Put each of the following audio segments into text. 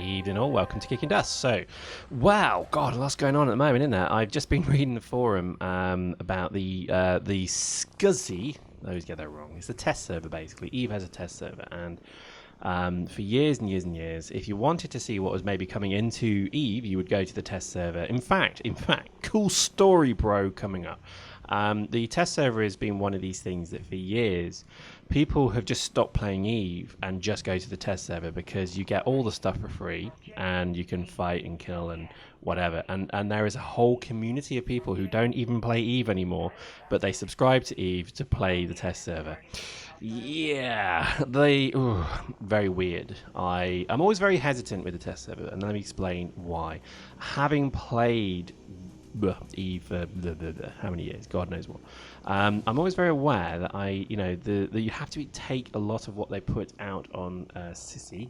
Evening all, welcome to Kicking Dust. So, wow, God, what's going on at the moment, isn't there? I've just been reading the forum about the SCSI. I always get that wrong. It's a test server, basically. Eve has a test server, and for years and years and years, if you wanted to see what was maybe coming into Eve, you would go to the test server. In fact, cool story, bro, coming up. The test server has been one of these things that for years people have just stopped playing Eve and just go to the test server because you get all the stuff for free and you can fight and kill and whatever. And there is a whole community of people who don't even play Eve anymore, but they subscribe to Eve to play the test server. Yeah, very weird. I'm always very hesitant with the test server, and let me explain why. Having played Eve for how many years? God knows what. I'm always very aware that you have to take a lot of what they put out on Sissy,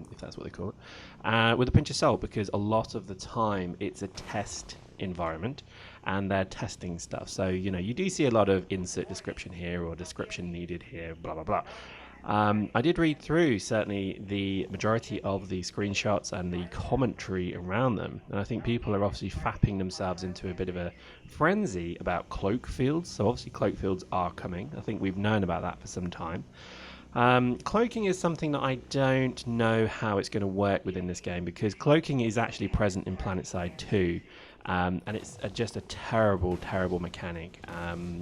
if that's what they call it, with a pinch of salt, because a lot of the time it's a test environment and they're testing stuff. So you do see a lot of insert description here or description needed here, blah blah blah. I did read through certainly the majority of the screenshots and the commentary around them, and I think people are obviously fapping themselves into a bit of a frenzy about cloak fields. So obviously cloak fields are coming. I think we've known about that for some time. Cloaking is something that I don't know how it's going to work within this game, because cloaking is actually present in PlanetSide 2. And it's just a terrible, terrible mechanic.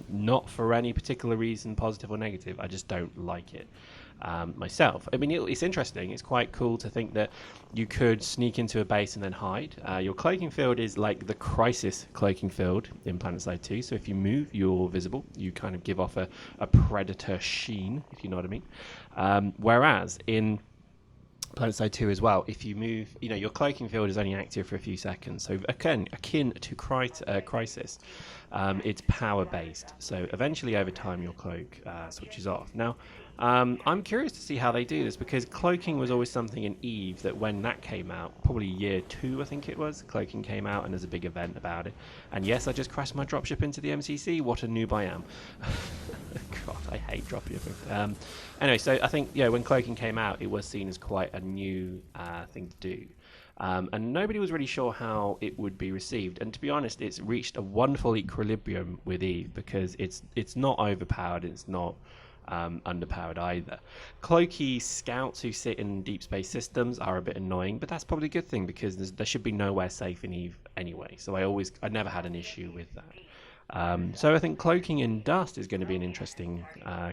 Not for any particular reason, positive or negative. I just don't like it myself. I mean, it's interesting. It's quite cool to think that you could sneak into a base and then hide. Your cloaking field is like the crisis cloaking field in PlanetSide 2. So if you move, you're visible. You kind of give off a predator sheen, if you know what I mean. Whereas in PlanetSide 2 as well, if you move, your cloaking field is only active for a few seconds. So akin to Crisis, it's power based. So eventually over time your cloak switches off. Now, I'm curious to see how they do this, because cloaking was always something in Eve that when that came out, probably year 2 I think it was, cloaking came out and there's a big event about it. And yes, I just crashed my dropship into the MCC. What a noob I am. God, I hate dropshipping. Anyway, so I think when cloaking came out, it was seen as quite a new thing to do. And nobody was really sure how it would be received. And to be honest, it's reached a wonderful equilibrium with Eve, because it's not overpowered, it's not underpowered either. Cloaky scouts who sit in deep space systems are a bit annoying, but that's probably a good thing, because there should be nowhere safe in Eve anyway. So I never had an issue with that. So I think cloaking in Dust is going to be an interesting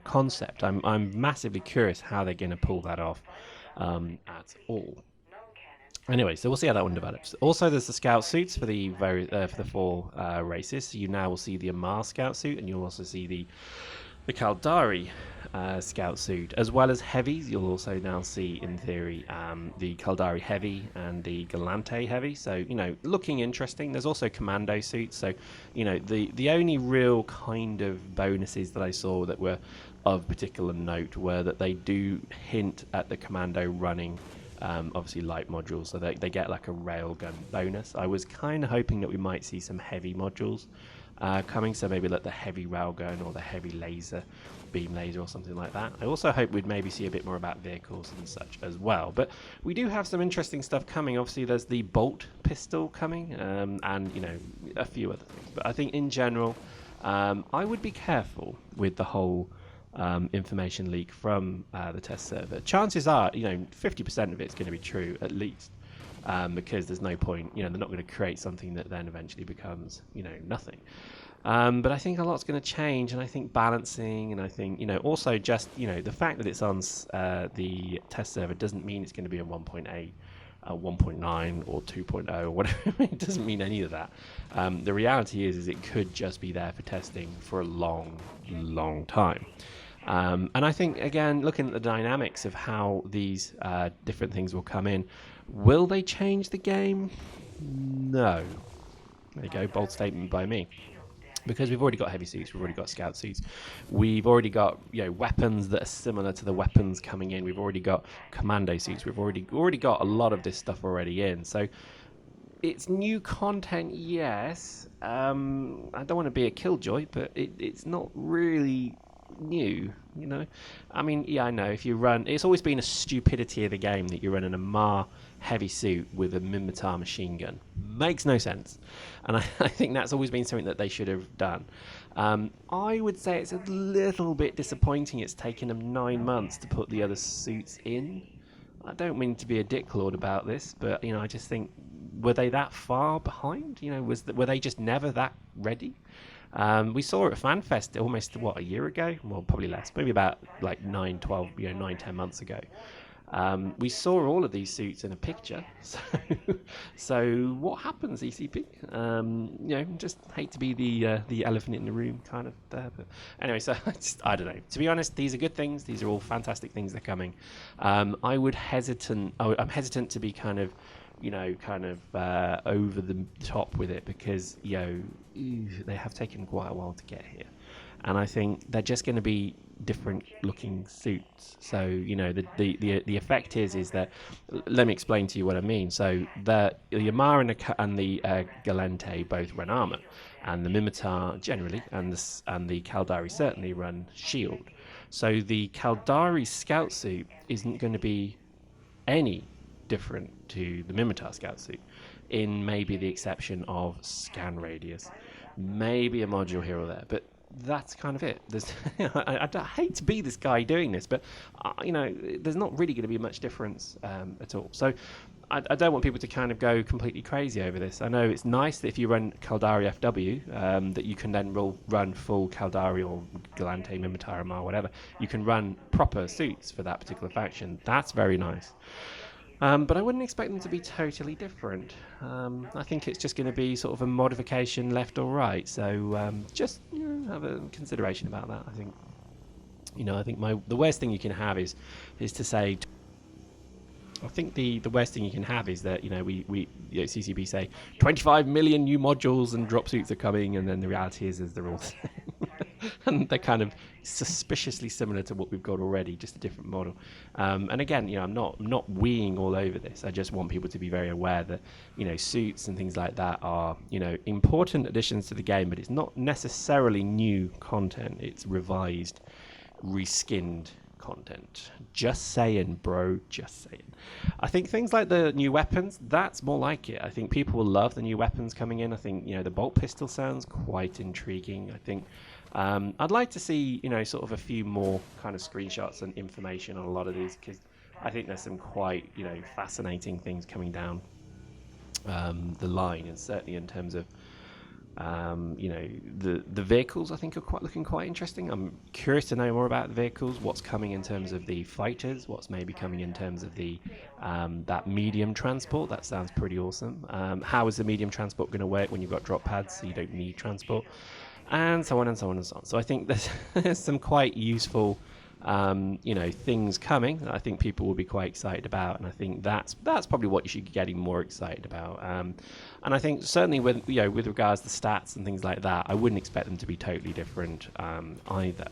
concept. I'm massively curious how they're going to pull that off at all. Anyway, so we'll see how that one develops. Also, there's the scout suits for the for the 4 races. So you now will see the Amar scout suit, and you'll also see the Caldari scout suit, as well as heavies. You'll also now see, in theory, the Caldari heavy and the Galante heavy. So looking interesting. There's also commando suits. So the only real kind of bonuses that I saw that were of particular note were that they do hint at the commando running obviously light modules, so they get like a railgun bonus. I was kind of hoping that we might see some heavy modules coming, so maybe like the heavy railgun or the heavy beam laser or something like that. I also hope we'd maybe see a bit more about vehicles and such as well. But we do have some interesting stuff coming. Obviously there's the bolt pistol coming, and a few other things. But I think in general, I would be careful with the whole information leak from the test server. Chances are 50% of it's going to be true at least, because there's no point, they're not going to create something that then eventually becomes nothing. But I think a lot's going to change, and I think balancing, and I think also just the fact that it's on the test server doesn't mean it's going to be a 1.8, 1.9 or 2.0 or whatever. It doesn't mean any of that. The reality is it could just be there for testing for a long time. And I think, again, looking at the dynamics of how these different things will come in, will they change the game? No. There you go, bold statement by me. Because we've already got heavy suits, we've already got scout suits, we've already got weapons that are similar to the weapons coming in, we've already got commando suits, we've already got a lot of this stuff already in. So it's new content, yes. I don't want to be a killjoy, but it's not really new, you know. I mean, yeah, I know if you run, it's always been a stupidity of the game that you're running a Mar heavy suit with a Mimitar machine gun. Makes no sense, and I think that's always been something that they should have done. I would say it's a little bit disappointing. It's taken them 9 months to put the other suits in. I don't mean to be a dicklord about this, but you know, I just think, were they that far behind? You know, were they just never that ready? We saw it at FanFest almost, what, a year ago? Well, probably less, maybe about like 9, 12, 9, 10 months ago. We saw all of these suits in a picture. So what happens, ECP? You know, just hate to be the elephant in the room kind of there. But anyway, so I don't know. To be honest, these are good things. These are all fantastic things that are coming. I'm hesitant to be kind of over the top with it, because they have taken quite a while to get here, and I think they're just going to be different looking suits. So the effect is that, let me explain to you what I mean. So the Yamar and the Galente both run armor, and the Mimitar generally and the Caldari certainly run shield. So the Caldari scout suit isn't going to be any different to the Mimitar scout suit, in maybe the exception of scan radius, maybe a module here or there, but that's kind of it. There's I hate to be this guy doing this, but there's not really going to be much difference at all. So I don't want people to kind of go completely crazy over this. I know it's nice that if you run Caldari FW, that you can then run full Caldari or Galante, Mimitar, or whatever. You can run proper suits for that particular faction. That's very nice. But I wouldn't expect them to be totally different. I think it's just going to be sort of a modification left or right. So just have a consideration about that. I think the worst thing you can have is to say. I think the worst thing you can have is that we CCB say 25 million new modules and drop suits are coming, and then the reality is they're all the same. And they're kind of suspiciously similar to what we've got already, just a different model. And again, I'm not weeing all over this. I just want people to be very aware that suits and things like that are important additions to the game, but it's not necessarily new content. It's revised, reskinned content. Just saying, bro. Just saying. I think things like the new weapons, that's more like it. I think people will love the new weapons coming in. I think the bolt pistol sounds quite intriguing. I think I'd like to see sort of a few more kind of screenshots and information on a lot of these, because I think there's some quite fascinating things coming down the line, and certainly in terms of the vehicles, I think are looking quite interesting. I'm curious to know more about the vehicles, what's coming in terms of the fighters, what's maybe coming in terms of the that medium transport. That sounds pretty awesome. How is the medium transport going to work when you've got drop pads so you don't need transport, and so on and so on and so on. So I think there's some quite useful things coming that I think people will be quite excited about, and I think that's probably what you should be getting more excited about. And I think certainly with regards to stats and things like that, I wouldn't expect them to be totally different either.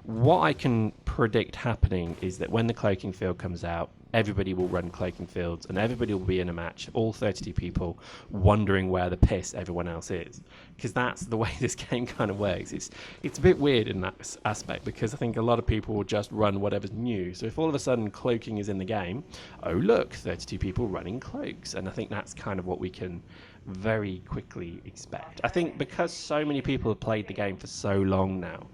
What I can predict happening is that when the cloaking field comes out, everybody will run cloaking fields, and everybody will be in a match, all 32 people, wondering where the piss everyone else is, because that's the way this game kind of works. It's a bit weird in that aspect, because I think a lot of people will just run whatever's new. So if all of a sudden cloaking is in the game, oh look, 32 people running cloaks, and I think that's kind of what we can very quickly expect. I think because so many people have played the game for so long now,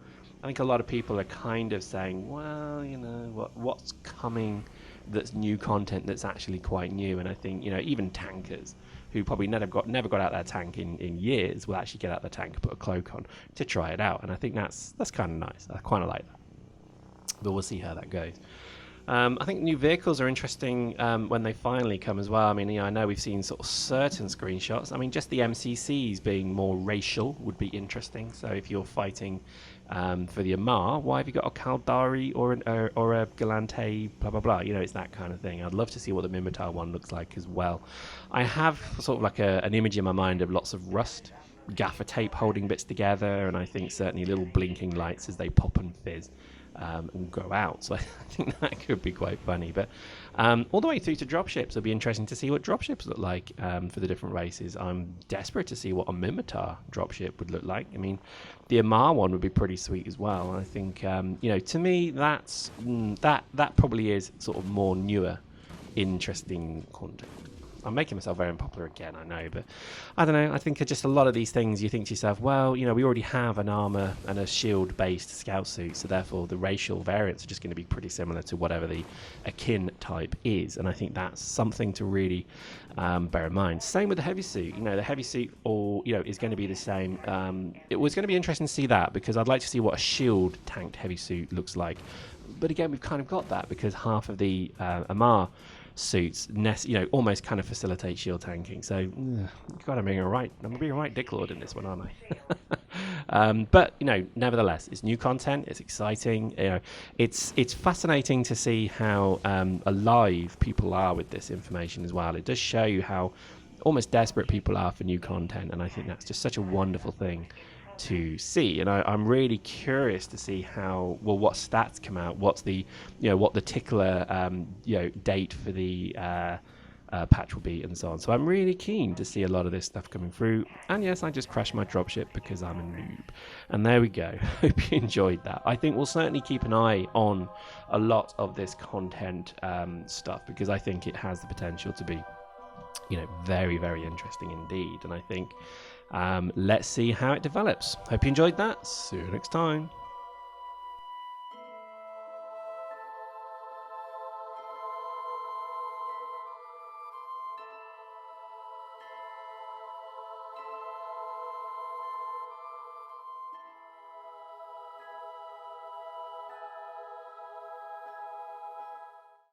I think a lot of people are kind of saying, well, what's coming that's new content that's actually quite new. And I think even tankers who probably never got out their tank in years will actually get out their tank and put a cloak on to try it out. And I think that's kind of nice. I kind of like that, but we'll see how that goes. I think new vehicles are interesting when they finally come as well. I mean, I know we've seen sort of certain screenshots. I mean, just the MCCs being more racial would be interesting. So if you're fighting for the Amar, why have you got a Caldari or a Galante, blah, blah, blah? It's that kind of thing. I'd love to see what the Mimitar one looks like as well. I have sort of like an image in my mind of lots of rust gaffer tape holding bits together, and I think certainly little blinking lights as they pop and fizz and go out. So I think that could be quite funny. But all the way through to dropships, it'll be interesting to see what dropships look like for the different races. I'm desperate to see what a Mimitar dropship would look like. I mean, the Amar one would be pretty sweet as well. I think, to me, that probably is sort of more newer, interesting content. I'm making myself very unpopular again, I know, but I don't know. I think just a lot of these things, you think to yourself, well, we already have an armor and a shield-based scout suit, so therefore the racial variants are just going to be pretty similar to whatever the akin type is, and I think that's something to really bear in mind. Same with the heavy suit. The heavy suit is going to be the same. It was going to be interesting to see that, because I'd like to see what a shield tanked heavy suit looks like. But again, we've kind of got that, because half of the Amar suits almost kind of facilitate shield tanking. So God, I'm being a right dicklord in this one, aren't I? But nevertheless, it's new content, it's exciting. It's fascinating to see how alive people are with this information as well. It does show you how almost desperate people are for new content, and I think that's just such a wonderful thing to see. And I'm really curious to see what stats come out, what's the what the tickler date for the patch will be, and so on. So I'm really keen to see a lot of this stuff coming through. And yes, I just crashed my dropship because I'm a noob. And there we go. Hope you enjoyed that. I think we'll certainly keep an eye on a lot of this content stuff, because I think it has the potential to be very, very interesting indeed. And I think let's see how it develops. Hope you enjoyed that. See you next time.